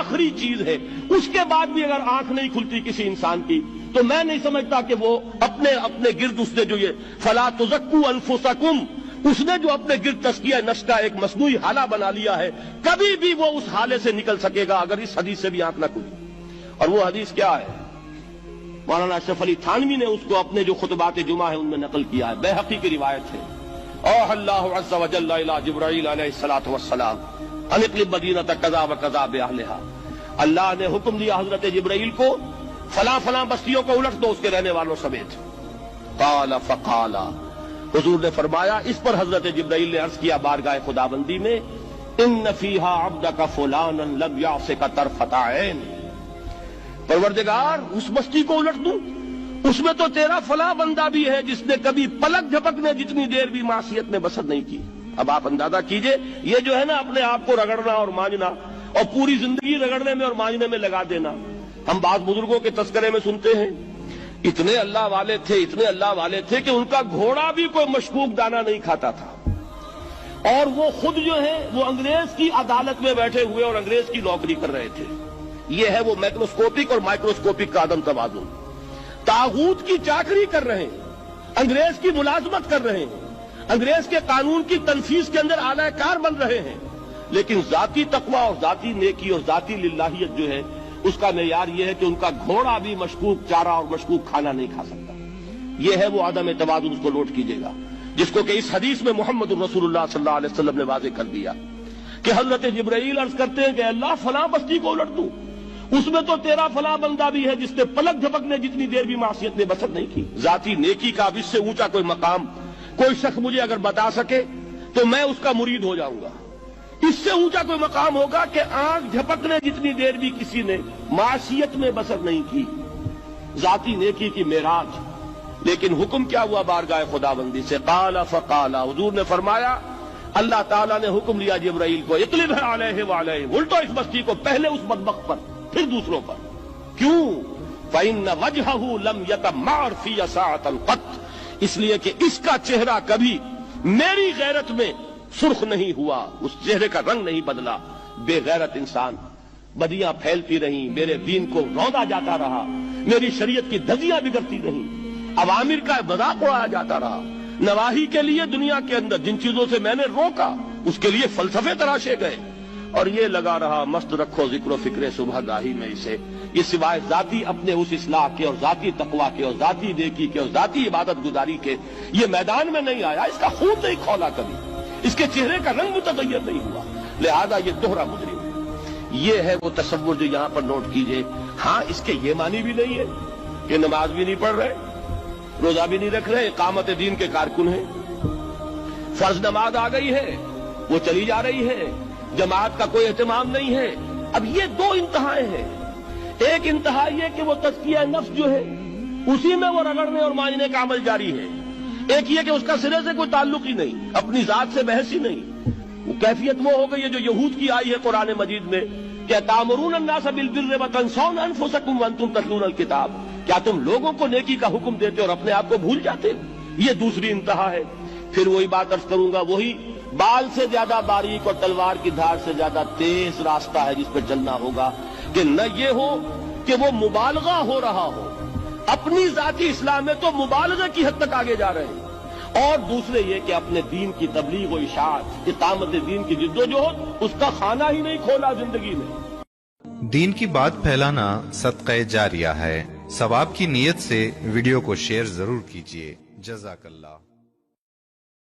आखिरी चीज है, उसके बाद भी अगर आंख नहीं खुलती किसी इंसान की, तो मैं नहीं समझता कि वो अपने अपने गिर्द उसने जो ये फला तुज़क्कू अनफुसकुम, उसने जो अपने गिर्द तस्किया नफ्स का एक मसनूई हाला बना लिया है, कभी भी वो उस हाले से निकल सकेगा अगर इस हदीस से भी आंख न खुली। और वो हदीस क्या है? मौलाना अशरफ अली थानवी ने उसको अपने जो खुतबात जुमा है उनमें नकल किया है, बैहक़ी की रिवायत है। और अल्लाह अज़्ज़ा व जल्ला इला जिब्राईल अलैहिस्सलातु वस्सलाम अनिक़लिब मदीनत कज़ा व कज़ा बिअहलिहा, अल्लाह ने हुक्म दिया हजरत जिब्राईल को फला फला बस्तियों को उलट दो उसके रहने वालों समेत। क़ाला फ़क़ाला, हुजूर ने फरमाया, इस पर हजरत जिब्राईल ने अर्ज किया बारगाह खुदाबंदी में, इन्न फ़ीहा अब्दका फुलानन लम यासिका तरफ़त ऐन, परवरदिगार उस बस्ती को उलट दूं, उसमें तो तेरा फला बंदा भी है जिसने कभी पलक झपकने जितनी देर भी मासियत में बसर नहीं की। अब आप अंदाजा कीजिए, ये जो है ना अपने आप को रगड़ना और मांझना और पूरी जिंदगी रगड़ने में और मांझने में लगा देना। हम बात बुजुर्गों के तस्करे में सुनते हैं, इतने अल्लाह वाले थे, इतने अल्लाह वाले थे कि उनका घोड़ा भी कोई मशकूक दाना नहीं खाता था, और वो खुद जो है वो अंग्रेज की अदालत में बैठे हुए और अंग्रेज की नौकरी कर रहे थे। ये है वो मैक्रोस्कोपिक और माइक्रोस्कोपिक का आदम तवाज़ुन। तागूत की चाकरी कर रहे हैं, अंग्रेज की मुलाजमत कर रहे हैं, अंग्रेज के कानून की तनफीज के अंदर आलाकार बन रहे हैं, लेकिन जाती तकवा और जाती नेकी और जाती लिल्लाहियत जो है उसका मेयार यह है कि उनका घोड़ा भी मशकूक चारा और मशकूक खाना नहीं खा सकता। यह है वो आदम तवाज़ुन, उसको नोट कीजिएगा, जिसको कि इस हदीस में मोहम्मद रसूलुल्लाह सल्लल्लाहु अलैहि वसल्लम ने वाज़ेह कर दिया कि हजरत जिब्राईल अर्ज करते हैं कि अल्लाह फला बस्ती को उलट दूं, उसमें तो तेरा फला बंदा भी है जिसने पलक झपकने जितनी देर भी मासियत में बसर नहीं की। जाती नेकी का अब इससे ऊंचा कोई मकाम कोई शख्स मुझे अगर बता सके तो मैं उसका मुरीद हो जाऊंगा। इससे ऊंचा कोई मकाम होगा कि आंख झपकने जितनी देर भी किसी ने मासियत में बसर नहीं की, जाती नेकी की मेराज। लेकिन हुक्म क्या हुआ बारगाह खुदाबंदी से? क़ाला फ़क़ाला, हुजूर ने फरमाया, अल्लाह ताला ने हुक्म लिया जिब्राईल को, इक़लिब अलैहि व अलैहि, उल्टो इस बस्ती को, पहले उस बदबख्त पर फिर दूसरों पर। क्यों? फ़इन्न वजहहु लम यतमअर फ़ी साअतन क़त, इसलिए कि इसका चेहरा कभी मेरी गैरत में सुर्ख नहीं हुआ, उस चेहरे का रंग नहीं बदला। बेगैरत इंसान, बदियां फैलती रहीं, मेरे दीन को रौंदा जाता रहा, मेरी शरीयत की धज्जियां बिगड़ती रहीं, अवामिर का मजाक उड़ाया जाता रहा, नवाही के लिए दुनिया के अंदर जिन चीजों से मैंने रोका उसके लिए फलसफे तराशे गए, और ये लगा रहा मस्त रखो जिक्र फिक्र सुबह गाही में इसे, ये सिवाय जाती अपने उस इस्लाह के और जाती तकवा के और जाती नेकी के और जाती इबादत गुजारी के ये मैदान में नहीं आया, इसका खून नहीं खौला कभी, इसके चेहरे का रंग मुतगय्यर नहीं हुआ, लिहाजा ये दोहरा मुजरिम है। ये है वो तसव्वुर जो यहां पर नोट कीजिए। हाँ, इसके ये मानी भी नहीं है कि नमाज भी नहीं पढ़ रहे, रोजा भी नहीं रख रहे, इकामत दीन के कारकुन हैं, फर्ज नमाज आ गई है वो चली जा रही है, जमात का कोई एहतमाम नहीं है। अब ये दो इंतहाएं हैं, एक इंतहा ये कि वो तज़किया नफ्स जो है उसी में वो रगड़ने और मांझने का अमल जारी है, एक ये कि उसका सिरे से कोई ताल्लुक ही नहीं, अपनी जात से बहस ही नहीं। वो कैफियत वो हो गई है जो यहूद की आई है कुरान मजीद में, क्या तामुरून अन्नास बिल बिर्रि व तंसौन अनफुसकुम व अंतुम ततलूनल किताब, क्या तुम लोगों को नेकी का हुक्म देते और अपने आप को भूल जाते हो? ये दूसरी इंतहा है। फिर वही बात अर्ज करूंगा, वही बाल से ज्यादा बारीक और तलवार की धार से ज्यादा तेज रास्ता है जिस पर चलना होगा, कि न ये हो कि वो मुबालगा हो रहा हो, अपनी जाती इस्लाम में तो मुबालगा की हद तक आगे जा रहे हैं, और दूसरे ये कि अपने दीन की तबलीग और इशाअत, इकामत दीन की जिद्दोजहद, उसका खाना ही नहीं खोला जिंदगी में। दीन की बात फैलाना सदक़े जारिया है। सवाब की नीयत से वीडियो को शेयर जरूर कीजिए। जज़ाकल्लाह।